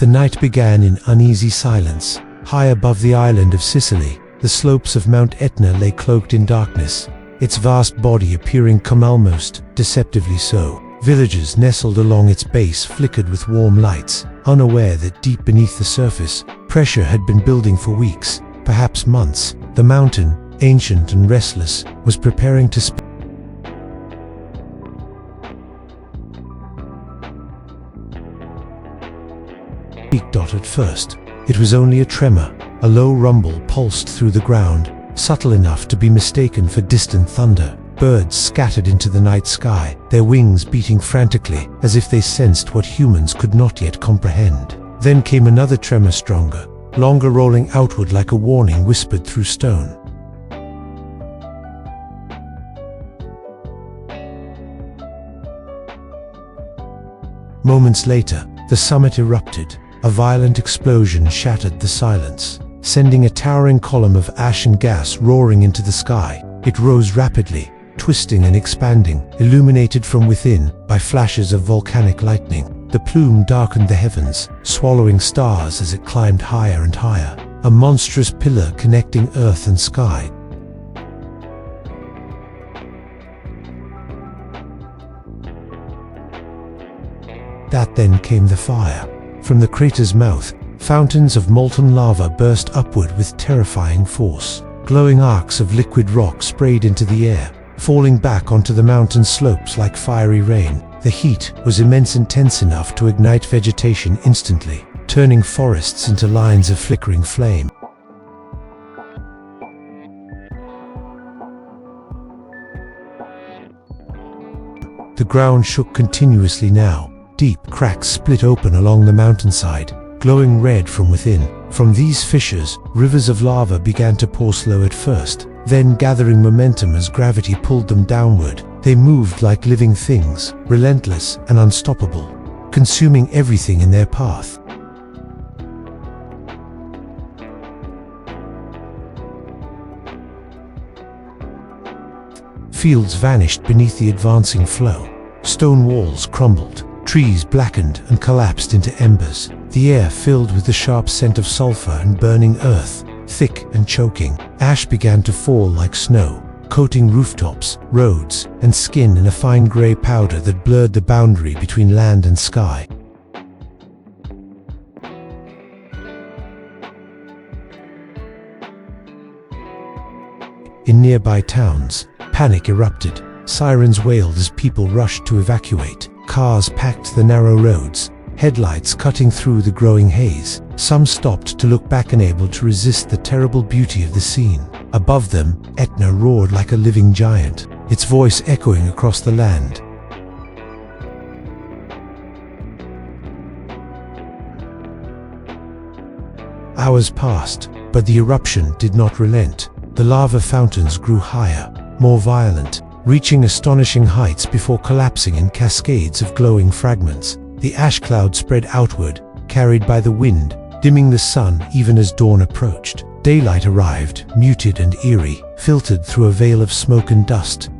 The night began in uneasy silence. High above the island of Sicily, the slopes of Mount Etna lay cloaked in darkness, its vast body appearing almost deceptively so. Villages nestled along its base flickered with warm lights, unaware that deep beneath the surface, pressure had been building for weeks, perhaps months. The mountain, ancient and restless, was preparing to speak at first. It was only a tremor. A low rumble pulsed through the ground, subtle enough to be mistaken for distant thunder. Birds scattered into the night sky, their wings beating frantically, as if they sensed what humans could not yet comprehend. Then came another tremor, stronger, longer, rolling outward like a warning whispered through stone. Moments later, the summit erupted. A violent explosion shattered the silence, sending a towering column of ash and gas roaring into the sky. It rose rapidly, twisting and expanding, illuminated from within by flashes of volcanic lightning. The plume darkened the heavens, swallowing stars as it climbed higher and higher, a monstrous pillar connecting earth and sky. That then came the fire. From the crater's mouth, fountains of molten lava burst upward with terrifying force. Glowing arcs of liquid rock sprayed into the air, falling back onto the mountain slopes like fiery rain. The heat was immense, intense enough to ignite vegetation instantly, turning forests into lines of flickering flame. The ground shook continuously now. Deep cracks split open along the mountainside, glowing red from within. From these fissures, rivers of lava began to pour, slow at first, then gathering momentum as gravity pulled them downward. They moved like living things, relentless and unstoppable, consuming everything in their path. Fields vanished beneath the advancing flow. Stone walls crumbled. Trees blackened and collapsed into embers. The air filled with the sharp scent of sulfur and burning earth, thick and choking. Ash began to fall like snow, coating rooftops, roads, and skin in a fine gray powder that blurred the boundary between land and sky. In nearby towns, panic erupted. Sirens wailed as people rushed to evacuate. Cars packed the narrow roads, headlights cutting through the growing haze. Some stopped to look back, unable to resist the terrible beauty of the scene. Above them, Etna roared like a living giant, its voice echoing across the land. Hours passed, but the eruption did not relent. The lava fountains grew higher, more violent, reaching astonishing heights before collapsing in cascades of glowing fragments. The ash cloud spread outward, carried by the wind, dimming the sun even as dawn approached. Daylight arrived, muted and eerie, filtered through a veil of smoke and dust.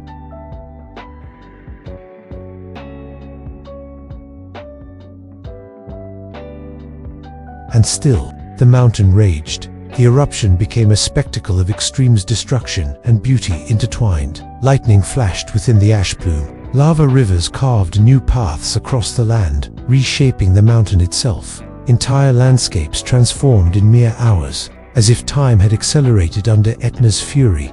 And still, the mountain raged. The eruption became a spectacle of extremes, destruction and beauty intertwined. Lightning flashed within the ash plume. Lava rivers carved new paths across the land, reshaping the mountain itself. Entire landscapes transformed in mere hours, as if time had accelerated under Etna's fury.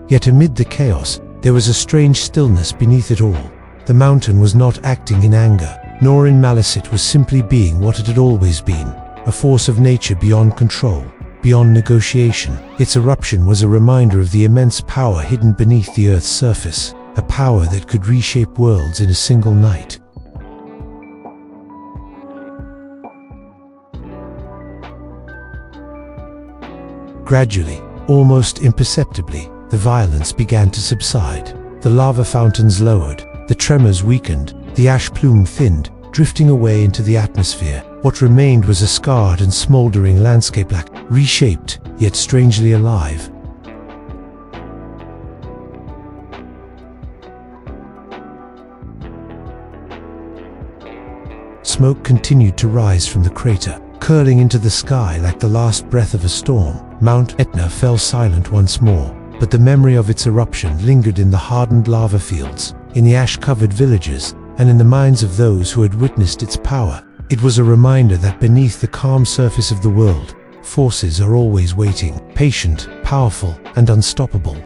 Yet amid the chaos, there was a strange stillness beneath it all. The mountain was not acting in anger, nor in malice. It was simply being what it had always been, a force of nature beyond control, beyond negotiation. Its eruption was a reminder of the immense power hidden beneath the Earth's surface, a power that could reshape worlds in a single night. Gradually, almost imperceptibly, the violence began to subside. The lava fountains lowered, the tremors weakened, the ash plume thinned, drifting away into the atmosphere. What remained was a scarred and smoldering landscape, black, reshaped, yet strangely alive. smoke continued to rise from the crater, curling into the sky like the last breath of a storm. Mount Etna fell silent once more, but the memory of its eruption lingered in the hardened lava fields, in the ash-covered villages, and in the minds of those who had witnessed its power. It was a reminder that beneath the calm surface of the world, forces are always waiting, patient, powerful, and unstoppable.